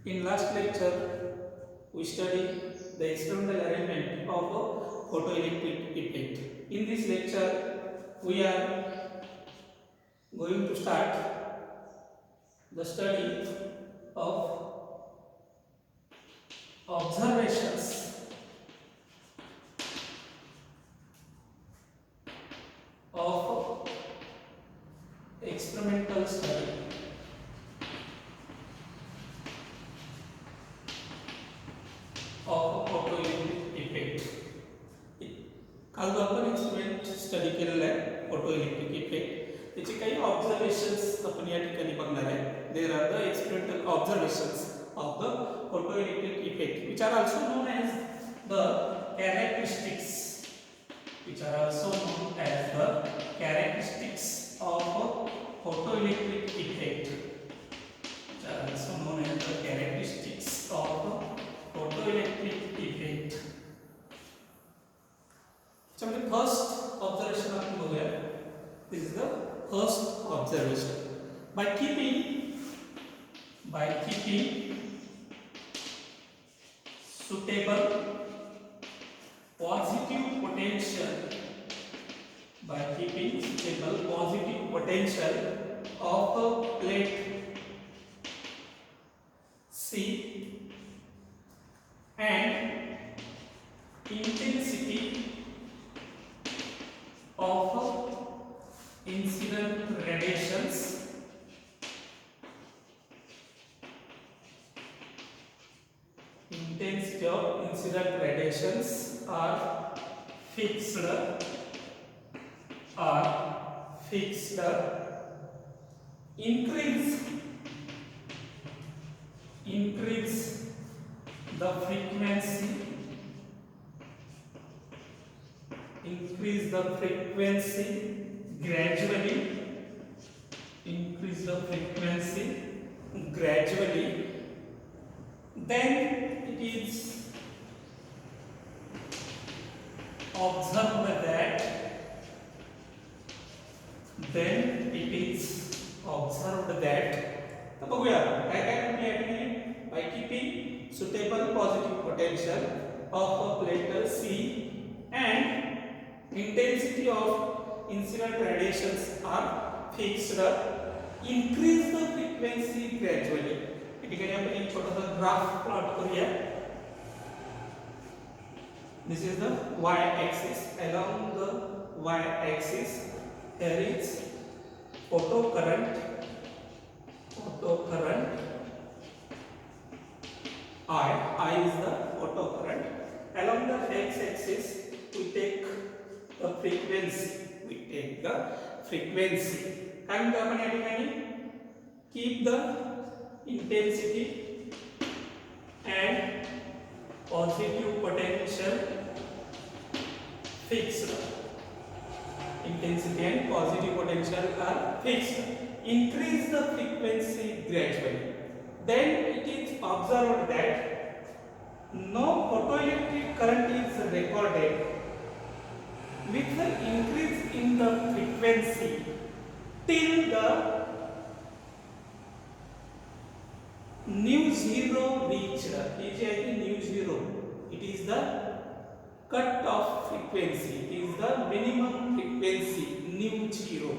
In last lecture, we studied the experimental arrangement of a photoelectric effect. In this lecture, we are going to start the study of observations of experimental study of photoelectric effect. काल जो आपण experiment study केलेला आहे photoelectric effect त्याचे काही observations आपण या ठिकाणी बघणार आहे. There are the experimental observations of the photoelectric effect which are also known as the characteristics which are also known as the characteristics of photoelectric effect which are also known as the characteristics of photoelectric effect. त्यामध्ये first observation आपण बघूया. This is the first observation. by keeping suitable positive potential of a plate C and intensity of incident radiations are fixed increase the frequency gradually then it is observed that तर बघूया काय काय म्हणले या ठिकाणी. by keeping suitable positive potential of a plate C and intensity of incident radiations are fixed increase the frequency gradually. या ठिकाणी आपण एक छोटासा ग्राफ प्लॉट करूया. This is the y axis. Along the y axis there is photo current I is the photo current. Along the x axis we take the frequency. काय म्हणतो आपण या ठिकाणी. keep the intensity and positive potential fixed. Intensity and positive potential are fixed. Increase the frequency gradually. Then it is observed that no photoelectric current is recorded with the increase in the frequency till the nu zero reached. Nu zero. It is the cut off frequency. It is the minimum frequency nu zero.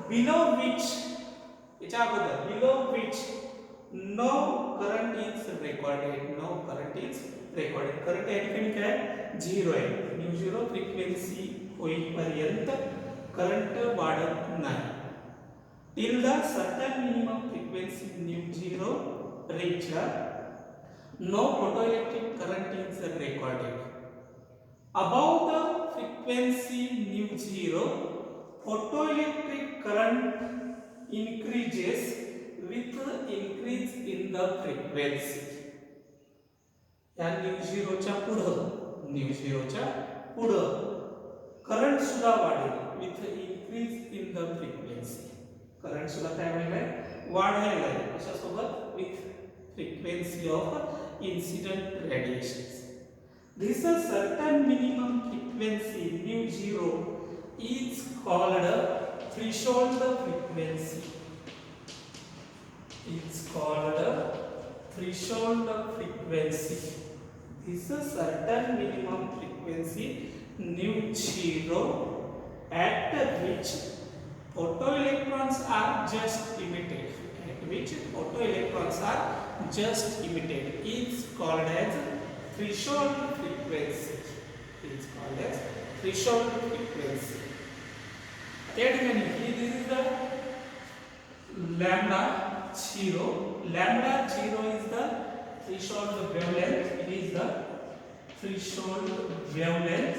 Below which no current is recorded. current या ठिकाणी काय zero आहे. nu zero frequency होईपर्यंत current वाढत नाही. till the certain minimum frequency nu zero reached no photoelectric current is recorded. Above the frequency nu zero photoelectric current increases with the increase in the frequency. या nu zero च्या पुढं current सुद्धा वाढेल with the increase in the frequency. Current सुद्धा काय होईल वाढायला आहे कशासोबत with frequency of incident radiations. This is a certain minimum frequency nu zero is called threshold frequency. It's called threshold frequency. This is a certain minimum frequency nu 0 at which photoelectrons are just emitted. At which photoelectrons are just emitted is called as threshold frequency. Is called as threshold frequency. That means this is the lambda 0. Lambda 0 is the threshold wavelength. It is the threshold wavelength.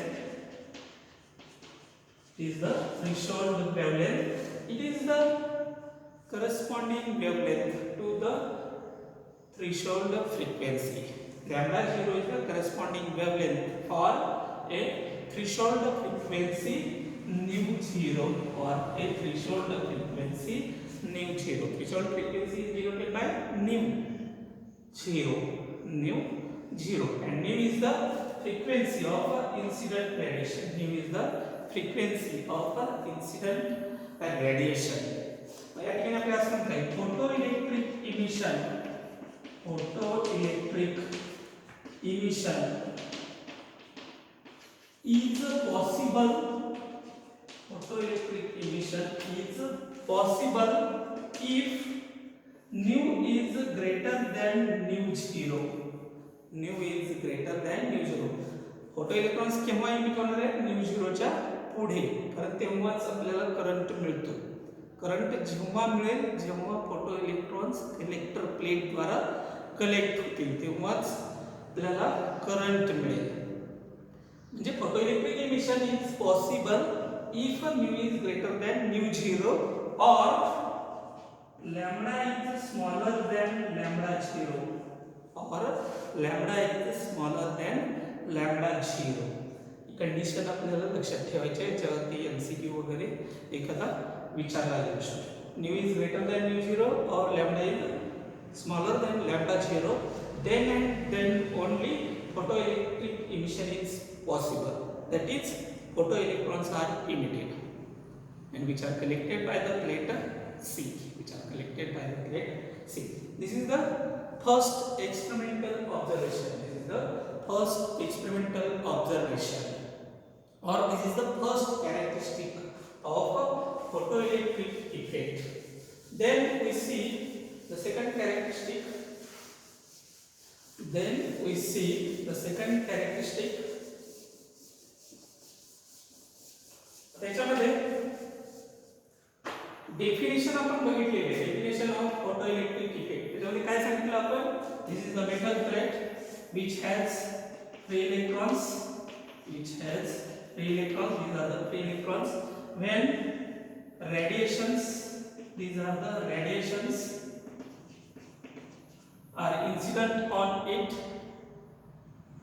It is the threshold wavelength. It is the corresponding wavelength to the threshold frequency. Lambda 0 is the corresponding wavelength for a threshold frequency nu 0 or a threshold frequency nu 0. Threshold frequency is denoted by nu 0. Nu 0 and nu is the frequency of incident radiation. Nu is the frequency of incident radiation. या ठिकाणी आपल्याला असं म्हणता येईल photoelectric emission. Photoelectric emission is possible. Photoelectric emission is possible if nu is greater than nu 0. Nu is greater than nu 0. फोटोइलेक्ट्रॉन्स केव्हा emit होणार आहेत nu 0 च्या पुढे, कारण तेव्हाच आपल्याला करंट मिळतो. करंट जेव्हा मिळेल जेव्हा फोटोइलेक्ट्रॉन्स कलेक्टर प्लेट द्वारा कलेक्ट होतील तेव्हाच आपल्याला करंट मिळेल. म्हणजे photoelectric emission is possible if nu is greater than nu 0 or lambda is smaller than lambda 0 or lambda is smaller than lambda 0. Condition आपल्याला लक्षात ठेवायची आहे जेव्हा एमसीक्यू वगैरे एखादा विचारला जाऊ शकतो. nu is greater than nu 0 or lambda is smaller than lambda 0, then and then only photoelectric emission is possible. That is, photoelectrons are emitted and which are collected by the plate C. Which are collected by the plate C. This is the first experimental observation. This is the first experimental observation, or this is the first characteristic of a photoelectric effect. Then we see the second characteristic. त्याच्यामध्ये definition आपण बघितलेली आहे. Definition of photoelectric effect. त्याच्यामध्ये काय सांगितलं आपण? This is the metal plate which has free electrons. These are the free electrons. When radiations, these are the radiations are incident on it,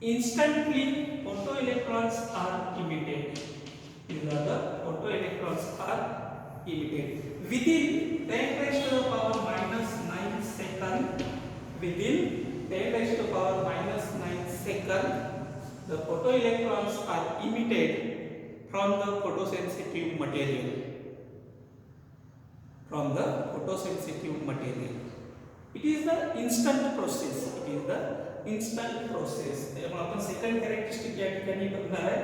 instantly photoelectrons are emitted. These are the photoelectrons are emitted within 10 raised to the power minus 9 second. Within 10 raised to the power minus 9 second, the photoelectrons are emitted from the photosensitive material. It is the instant process. त्यामुळे आपण second characteristic या ठिकाणी बघणार आहे.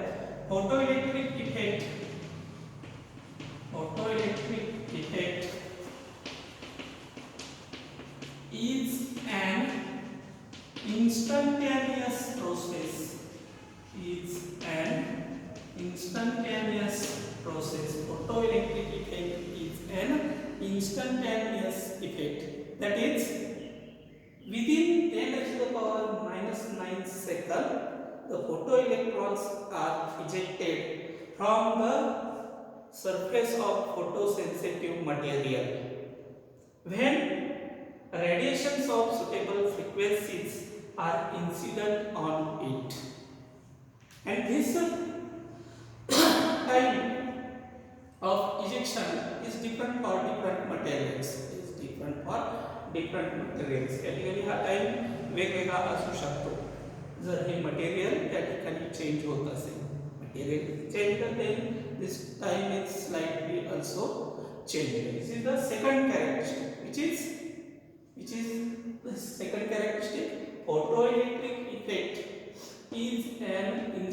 Photoelectric effect is an instantaneous process. Photoelectric effect is an instantaneous effect. That is, within 10 raised to the power minus 9 second, the photoelectrons are ejected from the surface of photosensitive material. When radiations of suitable frequencies are incident on it, and this time of ejection is different for different materials. Typically हा time वेगवेगळा असू शकतो. जर हे material त्या ठिकाणी change होत असेल, material change then this time is slightly also changing. This is the second characteristic, which is the second characteristic.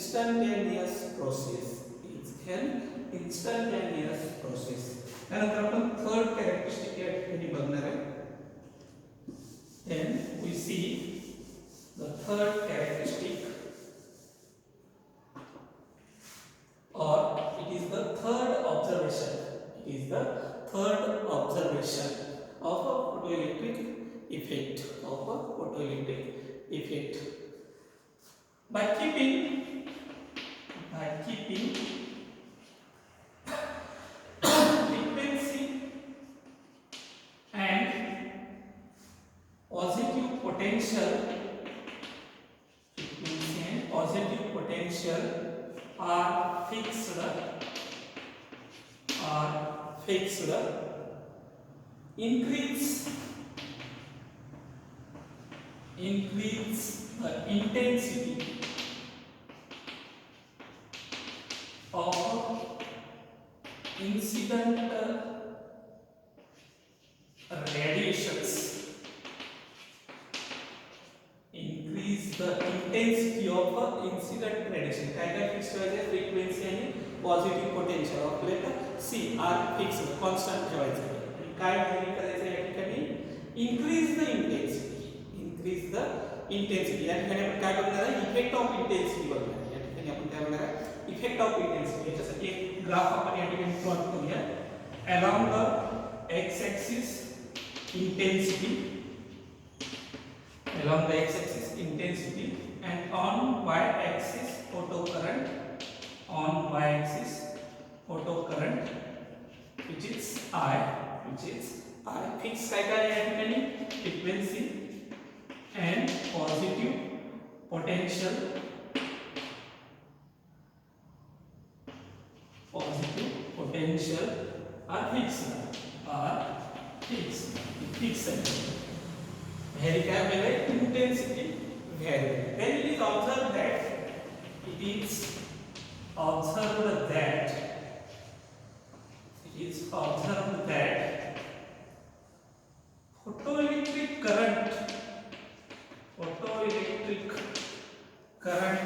instantaneous process. It's an instantaneous process. त्यानंतर आपण थर्ड कॅरेक्टरिस्टिक या ठिकाणी बघणार आहे. Then we see the third characteristic, or it is the third observation. It is the third observation of a photoelectric effect. Of a photoelectric effect. By keeping frequency and positive potential, are fixed, increase the intensity of incident radiations. Increase the intensity of incident radiation. काय काय fix करायचे? Frequency आणि positive potential आपल्याला C R fix constant ठेवायचं आणि काय value करायचं या ठिकाणी? Increase the intensity. या ठिकाणी आपण काय बघणार आहे? इफेक्ट ऑफ इंटेन्सिटी बघणार आहे. या ठिकाणी आपण काय बघणार आहे? Effect of intensity. याच्यासाठी एक ग्राफ आपण या ठिकाणी प्लॉट करूया. Along the x axis intensity, along the x-axis intensity, and on y-axis photocurrent, which is I. Fix काय काय या ठिकाणी? frequency and positive potential are fixed. Here क्या है? Intensity variable. Then it is observed that photoelectric current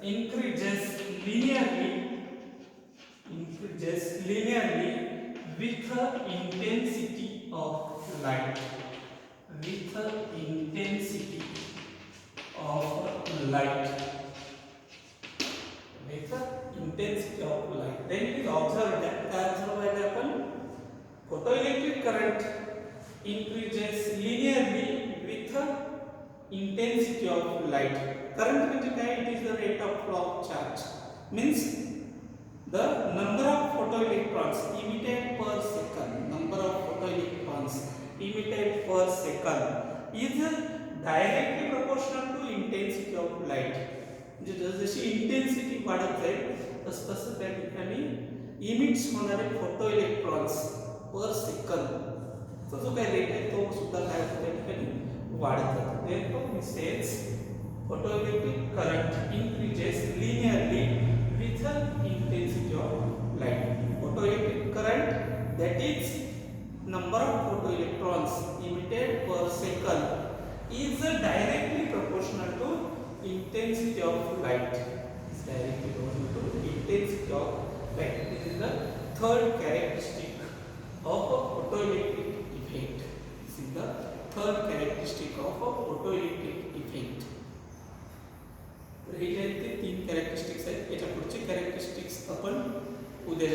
increases linearly with the intensity of light. Then it is observed that photoelectric current increases linearly with the intensity of light. Current म्हणजे काय? It is the rate of flow of charge. Means the number of photoelectrons emitted per second is directly proportional to intensity of light. म्हणजे जशी intensity वाढत जाईल तसं त्या ठिकाणी emits होणारे फोटोइलेक्ट्रॉन्स पर सेकंद जो काही रेट आहे तो सुद्धा काय होतो त्या ठिकाणी वाढत जातो. Therefore it says photoelectric current increases linearly with the intensity of light. Photoelectric current, that is number of photoelectrons emitted per second, is directly proportional to intensity of light. Is directly proportional to intensity of light. This is the third characteristic of a photoelectric effect. This is the third characteristic of a photoelectric effect. हे जे ते तीन characteristics आहेत. याच्या पुढचे characteristics आपण उद्या